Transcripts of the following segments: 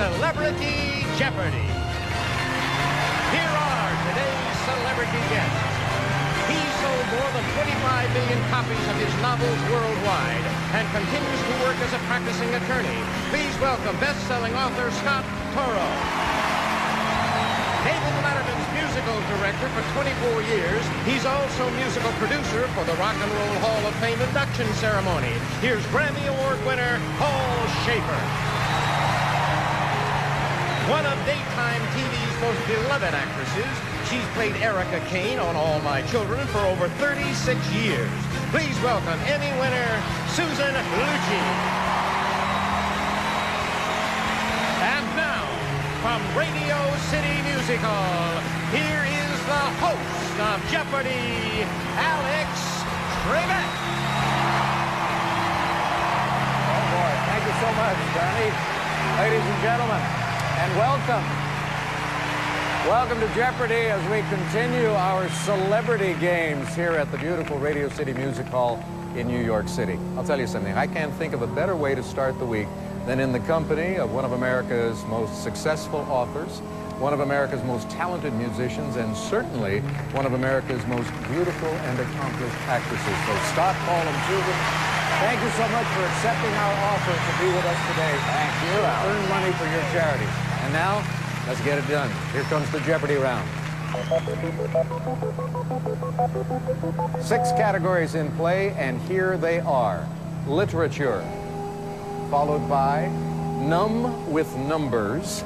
Celebrity Jeopardy. Here are today's celebrity guests. He sold more than 25 million copies of his novels worldwide and continues to work as a practicing attorney. Please welcome best-selling author Scott Toro. David Letterman's musical director for 24 years. He's also musical producer for the Rock and Roll Hall of Fame induction ceremony. Here's Grammy Award winner Paul Shaffer. One of daytime TV's most beloved actresses, she's played Erica Kane on All My Children for over 36 years. Please welcome Emmy winner Susan Lucci. And now, from Radio City Music Hall, here is the host of Jeopardy, Alex Trebek. Oh boy, thank you so much, Johnny. Ladies and gentlemen, and welcome. Welcome to Jeopardy as we continue our celebrity games here at the beautiful Radio City Music Hall in New York City. I'll tell you something, I can't think of a better way to start the week than in the company of one of America's most successful authors, one of America's most talented musicians, and certainly one of America's most beautiful and accomplished actresses. So Scott, Paul, and Susan, thank you so much for accepting our offer to be with us today. Thank you. Earn money for your charity. And now, let's get it done. Here comes the Jeopardy round. 6 categories in play, and here they are. Literature, followed by Numb with Numbers,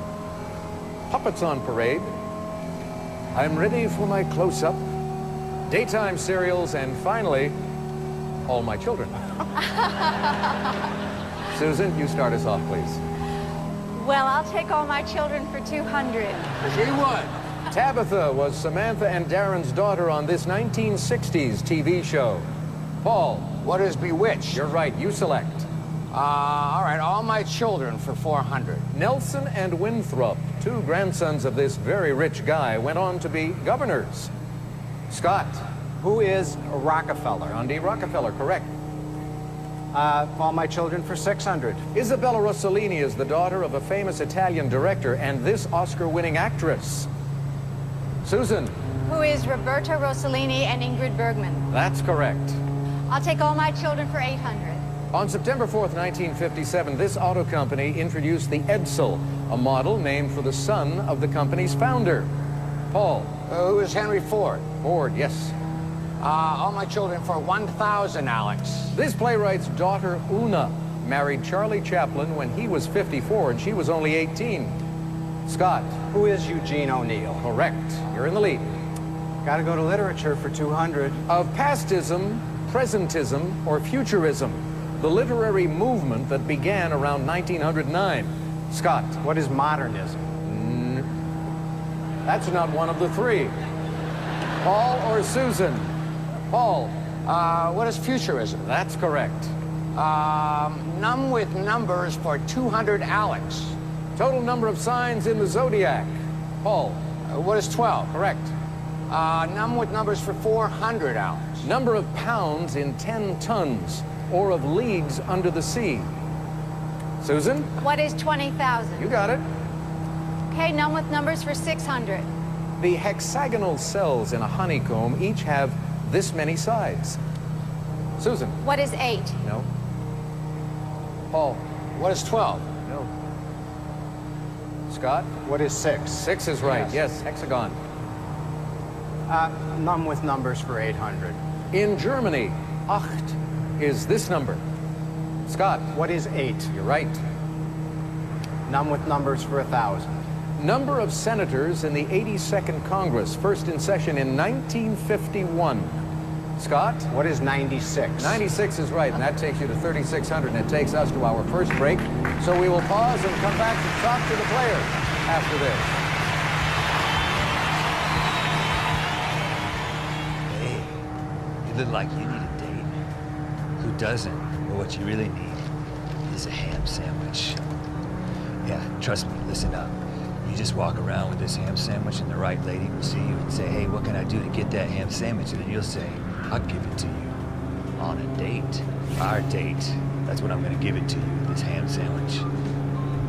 Puppets on Parade, I'm Ready for My Close-Up, Daytime Serials, and finally, All My Children. Susan, you start us off, please. Well, I'll take All My Children for 200. She would. Tabitha was Samantha and Darren's daughter on this 1960s TV show. Paul. What is Bewitched? You're right, you select. All right, All My Children for 400. Nelson and Winthrop, 2 grandsons of this very rich guy, went on to be governors. Scott. Who is Rockefeller? John D. Rockefeller, correct. All My Children for 600. Isabella Rossellini is the daughter of a famous Italian director and this Oscar-winning actress. Susan. Who is Roberta Rossellini and Ingrid Bergman? That's correct. I'll take All My Children for 800. On September 4th, 1957, this auto company introduced the Edsel, a model named for the son of the company's founder. Paul. Who is Henry Ford? Ford, yes. All My Children for 1,000, Alex. This playwright's daughter, Una, married Charlie Chaplin when he was 54 and she was only 18. Scott. Who is Eugene O'Neill? Correct. You're in the lead. Gotta go to literature for 200. Of pastism, presentism, or futurism, the literary movement that began around 1909. Scott. What is modernism? That's not one of the 3. Paul or Susan? Paul. What is Futurism? That's correct. Numb with Numbers for 200, Alex. Total number of signs in the zodiac. Paul. What is 12? Correct. Numb with Numbers for 400, Alex. Number of pounds in 10 tons, or of leagues under the sea. Susan? What is 20,000? You got it. Okay, Numb with Numbers for 600. The hexagonal cells in a honeycomb each have this many sides. Susan? What is 8? No. Paul? What is 12? No. Scott? What is 6? 6 is right, yes, hexagon. Numb with Numbers for 800. In Germany, acht is this number. Scott? What is 8? You're right. Numb with Numbers for 1,000. Number of senators in the 82nd Congress, first in session in 1951. Scott? What is 96? 96 is right, and that takes you to 3,600, and it takes us to our first break. So we will pause and come back to talk to the players after this. Hey, you look like you need a date. Who doesn't? But what you really need is a ham sandwich. Yeah, trust me, listen up. You just walk around with this ham sandwich and the right lady will see you and say, hey, what can I do to get that ham sandwich? And then you'll say, I'll give it to you on a date. Our date. That's what I'm gonna give it to you, this ham sandwich.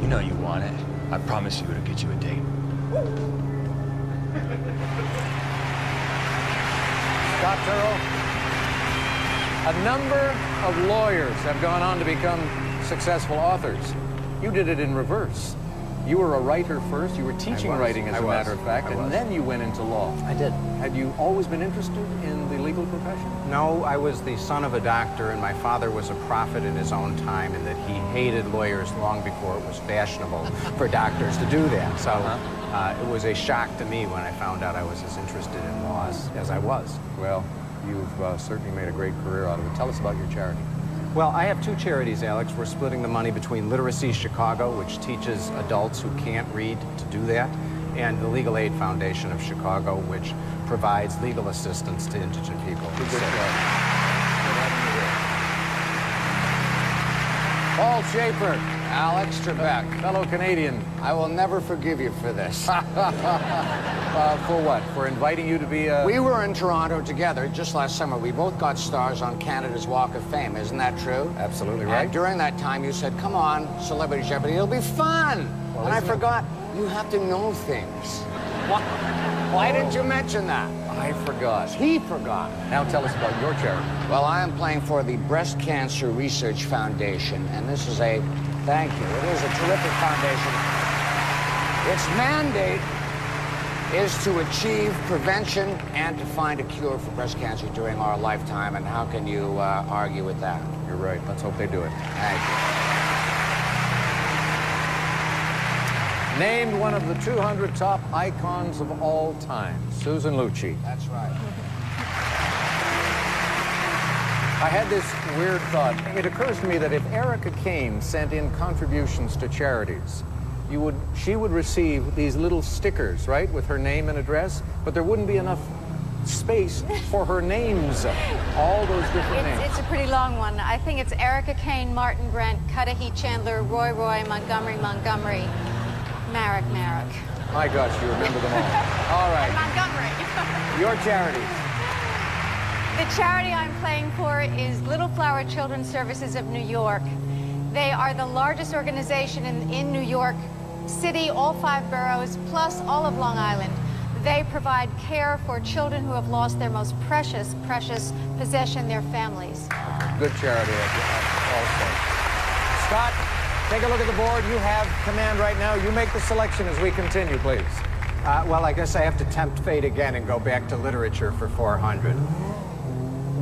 You know you want it. I promise you it'll get you a date. Scott Turrell. A number of lawyers have gone on to become successful authors. You did it in reverse. You were a writer first. You were teaching writing, as a matter of fact, and then you went into law. I did. Had you always been interested in the legal profession? No, I was the son of a doctor, and my father was a prophet in his own time, in that he hated lawyers long before it was fashionable for doctors to do that. So it was a shock to me when I found out I was as interested in law as I was. Well, you've certainly made a great career out of it. Tell us about your charity. Well, I have two charities, Alex. We're splitting the money between Literacy Chicago, which teaches adults who can't read to do that, and the Legal Aid Foundation of Chicago, which provides legal assistance to indigent people. Paul Schaefer, Alex Trebek, fellow Canadian. I will never forgive you for this. For what? For inviting you to be a... We were in Toronto together just last summer. We both got stars on Canada's Walk of Fame. Isn't that true? Absolutely right. And during that time, you said, come on, Celebrity Jeopardy, it'll be fun. Well, and I forgot, you have to know things. Why didn't you mention that? I forgot. He forgot. Now tell us about your charity. Well, I am playing for the Breast Cancer Research Foundation, and this is a, thank you, it is a terrific foundation. Its mandate is to achieve prevention and to find a cure for breast cancer during our lifetime, and how can you argue with that? You're right. Let's hope they do it. Thank you. Named one of the 200 top icons of all time, Susan Lucci. That's right. I had this weird thought. It occurs to me that if Erica Kane sent in contributions to charities, she would receive these little stickers, right, with her name and address, but there wouldn't be enough space for her names, all those different names. It's a pretty long one. I think it's Erica Kane, Martin Brent, Cudahy Chandler, Roy, Montgomery, Marek. My gosh, you remember them all. All right. Montgomery. Your charities. The charity I'm playing for is Little Flower Children's Services of New York. They are the largest organization in New York City, all 5 boroughs, plus all of Long Island. They provide care for children who have lost their most precious possession, their families. Good charity also. Scott, take a look at the board. You have command right now. You make the selection as we continue, please. Well, I guess I have to tempt fate again and go back to literature for 400.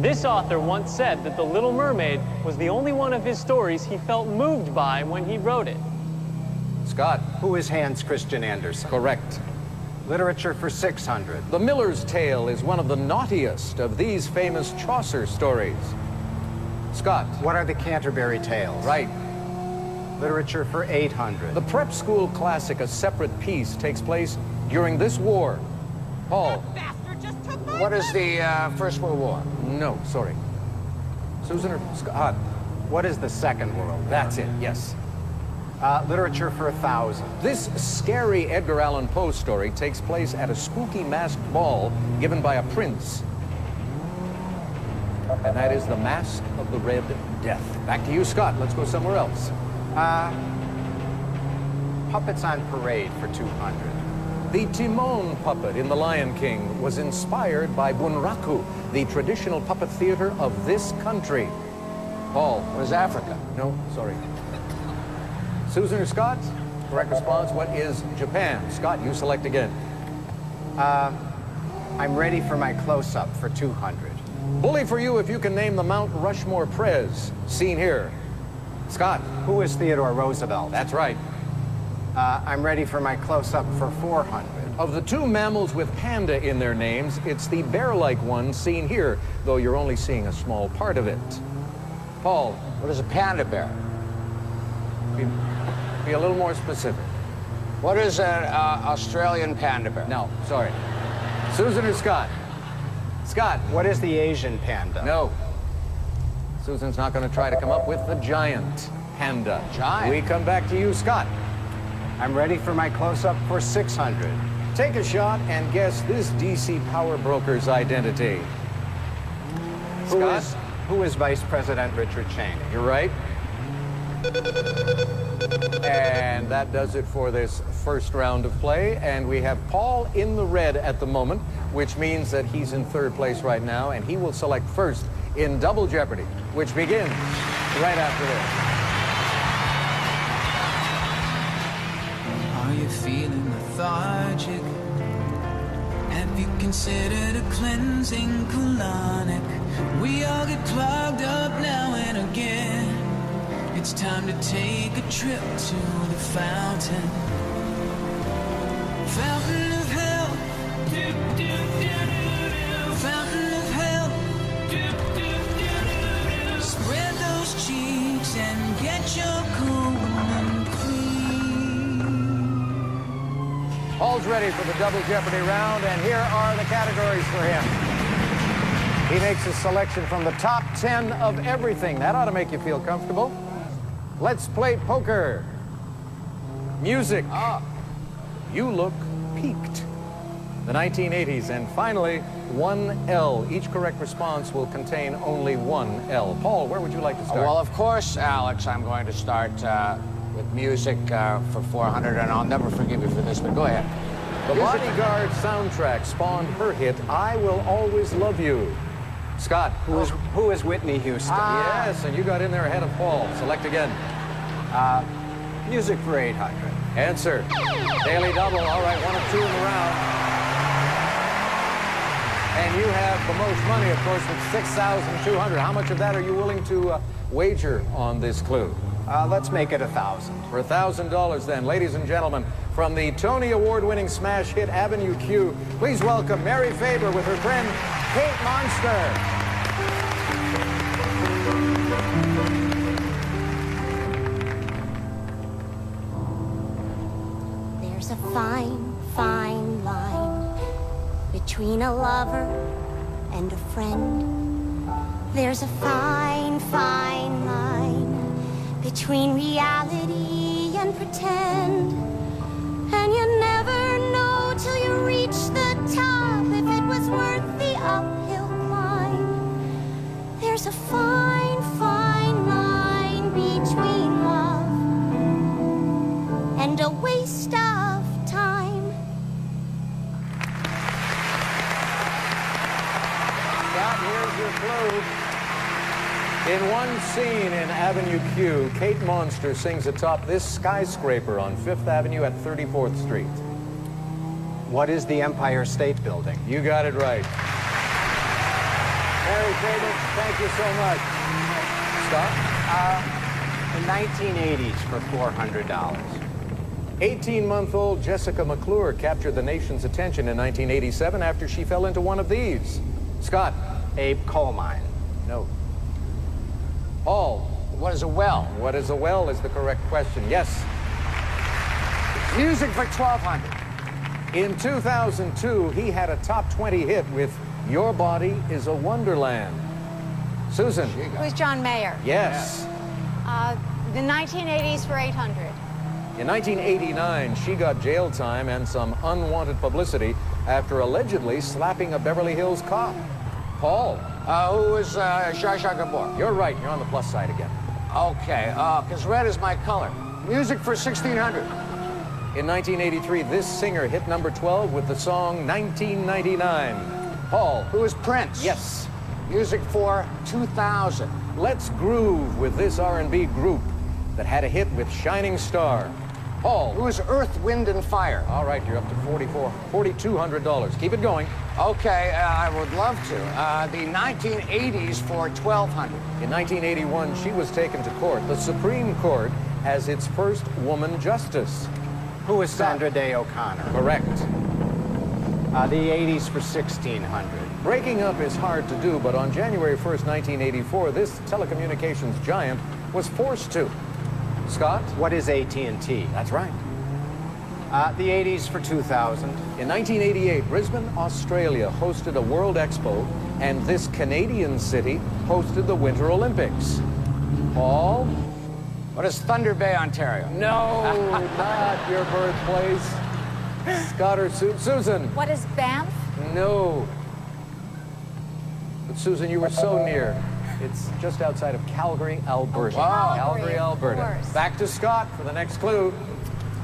This author once said that The Little Mermaid was the only one of his stories he felt moved by when he wrote it. Scott. Who is Hans Christian Andersen? Correct. Literature for 600. The Miller's Tale is one of the naughtiest of these famous Chaucer stories. Scott. What are the Canterbury Tales? Right. Literature for 800. The prep school classic, A Separate Peace, takes place during this war. Paul. What is the First World War? No, sorry. Susan or Scott? What is the Second World War? That's it, yes. Literature for 1,000. This scary Edgar Allan Poe story takes place at a spooky masked ball given by a prince. And that is The Mask of the Red Death. Back to you, Scott. Let's go somewhere else. Puppets on Parade for 200. The Timon puppet in The Lion King was inspired by Bunraku, the traditional puppet theater of this country. Paul. What is Africa? No, sorry. Susan or Scott? Correct response. What is Japan? Scott, you select again. I'm ready for my close-up for 200. Bully for you if you can name the Mount Rushmore Prez, seen here. Scott. Who is Theodore Roosevelt? That's right. I'm ready for my close-up for 400. Of the 2 mammals with panda in their names, it's the bear-like one seen here, though you're only seeing a small part of it. Paul. What is a panda bear? Be a little more specific. What is an Australian panda bear? No, sorry. Susan or Scott? Scott. What is the Asian panda? No. Susan's not going to try to come up with the giant panda. Giant? We come back to you, Scott. I'm ready for my close-up for 600. Take a shot and guess this DC power broker's identity. Who is Vice President Richard Cheney? You're right. And that does it for this first round of play. And we have Paul in the red at the moment, which means that he's in third place right now, and he will select first in Double Jeopardy, which begins right after this. Are you feeling lethargic? Have you considered a cleansing colonic? We all get clogged up now and again. It's time to take a trip to the fountain. Fountain of hell. Fountain of hell. Spread those cheeks and get your colon clean. Paul's ready for the Double Jeopardy round, and here are the categories for him. He makes a selection from the top 10 of everything. That ought to make you feel comfortable. Let's play poker. Music. You look peaked. The 1980s. And finally, 1L. Each correct response will contain only 1L. Paul, where would you like to start? Well, of course, Alex, I'm going to start with music for 400, and I'll never forgive you for this, but go ahead. The Bodyguard soundtrack spawned her hit, I Will Always Love You. Scott. Who is Whitney Houston? Yes, and you got in there ahead of Paul. Select again. Music for 800. Answer. Daily double. All right, 1 of 2 in the round. And you have the most money, of course, with 6,200. How much of that are you willing to wager on this clue? Let's make it 1,000. For $1,000 then. Ladies and gentlemen, from the Tony Award-winning smash hit Avenue Q, please welcome Mary Faber with her friend Kate Monster. There's a fine, fine line between a lover and a friend. There's a fine, fine line between reality and pretend. And you never know till you reach the top if it was worth the uphill climb. There's a fine, fine line between love and a waste of time. Scott, here's your clue. In one scene in Avenue Q, Kate Monster sings atop this skyscraper on 5th Avenue at 34th Street. What is the Empire State Building? You got it right. Mary Faber, thank you so much. Scott? The 1980s for $400. 18-month-old Jessica McClure captured the nation's attention in 1987 after she fell into one of these. Scott? Abe coal mine. No. Paul? What is a well? What is a well is the correct question. Yes. Music for 1,200. In 2002, he had a top 20 hit with Your Body is a Wonderland. Susan? Who's John Mayer? Yes. The 1980s for 800. In 1989, she got jail time and some unwanted publicity after allegedly slapping a Beverly Hills cop. Paul? Who is Zsa Zsa Gabor? You're right. You're on the plus side again. Okay, because red is my color. Music for 1,600. In 1983, this singer hit number 12 with the song 1999. Paul? Who is Prince? Yes. Music for 2,000. Let's groove with this R&B group that had a hit with Shining Star. Paul? Who is Earth, Wind, and Fire? All right, you're up to $4,200. Keep it going. Okay, I would love to. The 1980s for 1,200. In 1981, she was taken to court. The Supreme Court has its first woman justice. Who is Sandra Day O'Connor? Correct. The 80s for 1,600. Breaking up is hard to do, but on January 1st, 1984, this telecommunications giant was forced to. Scott? What is AT&T? That's right. The 80s for 2,000. In 1988, Brisbane, Australia hosted a World Expo, and this Canadian city hosted the Winter Olympics. Paul? What is Thunder Bay, Ontario? No, not your birthplace. Scott or Susan? What is Banff? No. But Susan, you were so near. It's just outside of Calgary, Alberta. Wow. Calgary, Alberta. Of course. Back to Scott for the next clue.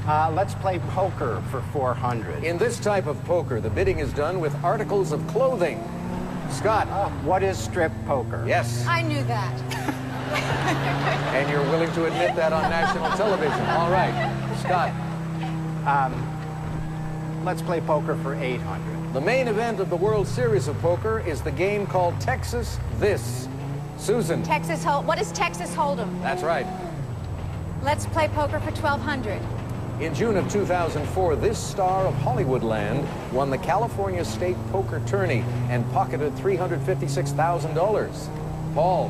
Let's play poker for 400. In this type of poker, the bidding is done with articles of clothing. Scott. What is strip poker? Yes. I knew that. And you're willing to admit that on national television. All right. Scott. Let's play poker for 800. The main event of the World Series of Poker is the game called Texas This. Susan. What is Texas Hold'em? That's right. Let's play poker for 1,200. In June of 2004, this star of Hollywoodland won the California State Poker Tourney and pocketed $356,000. Paul.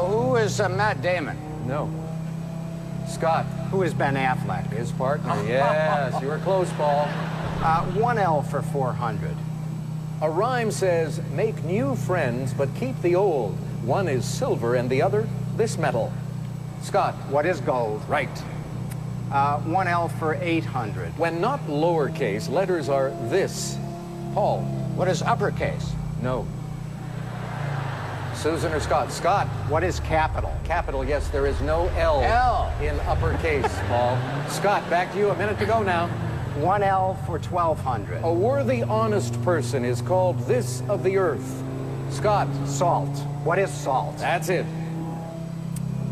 Who is Matt Damon? No. Scott. Who is Ben Affleck? His partner. Yes, you were close, Paul. 1L for 400. A rhyme says, make new friends, but keep the old. One is silver and the other this metal. Scott. What is gold? Right. 1L for 800. When not lowercase, letters are this. Paul. What is uppercase? No. Susan or Scott? Scott. What is capital? Capital, yes, there is no L, L. in uppercase, Paul. Scott, back to you, a minute to go now. 1L for 1,200. A worthy, honest person is called this of the earth. Scott. Salt. What is salt? That's it.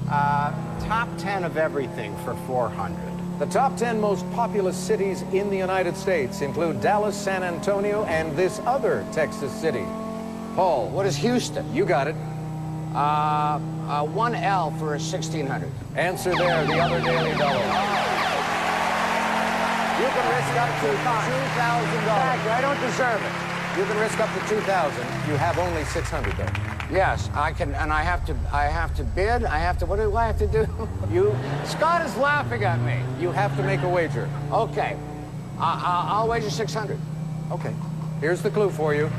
Top 10 of everything for 400. The top 10 most populous cities in the United States include Dallas, San Antonio, and this other Texas city. Paul. What is Houston? You got it. 1L for 1,600. Answer there, the other daily dollar. You can risk up to $2,000. I don't deserve it. You can risk up to $2,000. You have only $600 though. Yes, I can, and I have to bid. What do I have to do? Scott is laughing at me. You have to make a wager. Okay, I'll wager 600. Okay. Here's the clue for you.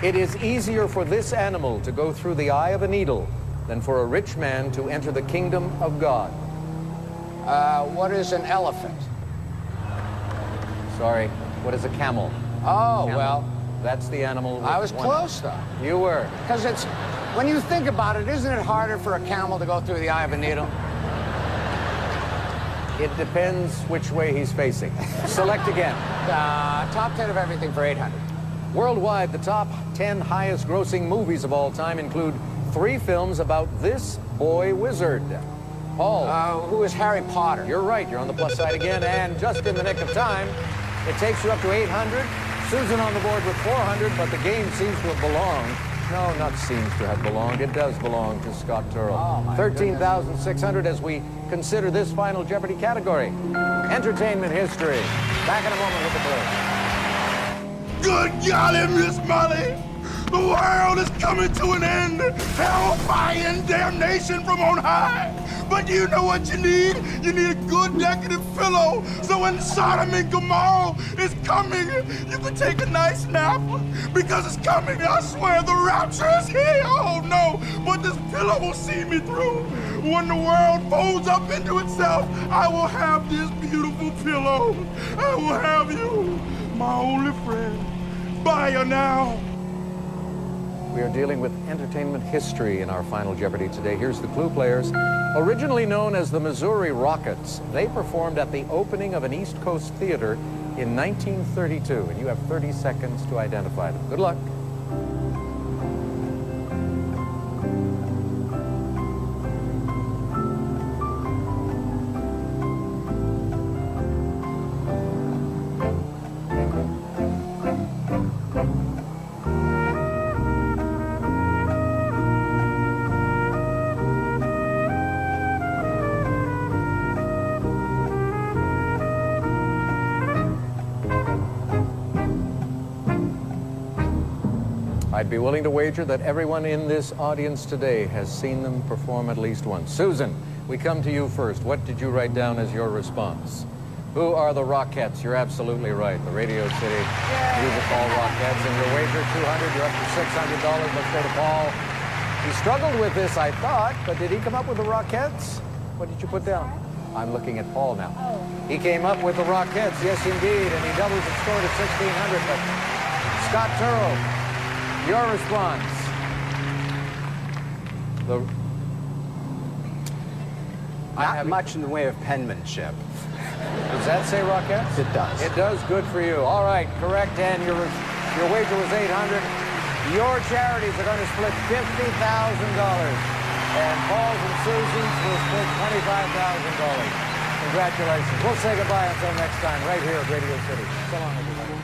It is easier for this animal to go through the eye of a needle than for a rich man to enter the kingdom of God. What is an elephant? Sorry. What is a camel? Oh, Camel. well. That's the animal. I was one. close, though. You were. Because when you think about it, isn't it harder for a camel to go through the eye of a needle? It depends which way he's facing. Select again. Top 10 of everything for 800. Worldwide, the top 10 highest grossing movies of all time include 3 films about this boy wizard. Paul. Who is Harry Potter? You're right. You're on the plus side again, and just in the nick of time, it takes you up to 800. Susan on the board with 400, but the game seems to have belonged. No, not seems to have belonged. It does belong to Scott Turrell. Oh, 13,600 as we consider this final Jeopardy category. Entertainment history. Back in a moment with the blue. Good golly, Miss Molly! The world is coming to an end! Hellfire and damnation from on high! But you know what you need? You need a good decorative pillow, so when Sodom and Gomorrah is coming, you can take a nice nap, because it's coming, I swear, the rapture is here! Oh no, but this pillow will see me through. When the world folds up into itself, I will have this beautiful pillow. I will have you, my only friend. Bye now. We are dealing with entertainment history in our final Jeopardy today. Here's the clue, players. Originally known as the Missouri Rockets, they performed at the opening of an East Coast theater in 1932, and you have 30 seconds to identify them. Good luck. I'd be willing to wager that everyone in this audience today has seen them perform at least once. Susan, we come to you first. What did you write down as your response? Who are the Rockettes? You're absolutely right. The Radio City Music Hall Rockettes. And your wager, 200, you're up to $600. Let's go to Paul. He struggled with this, I thought, but did he come up with the Rockettes? What did you put down? I'm looking at Paul now. He came up with the Rockettes, yes indeed, and he doubles his score to 1,600. But Scott Turrell, your response. Not much in the way of penmanship. Does that say Rockettes? It does. It does. Good for you. All right, correct, and your wager was $800. Your charities are going to split $50,000, and Paul's and Susie's will split $25,000. Congratulations. We'll say goodbye until next time, right here at Radio City. So long, everybody.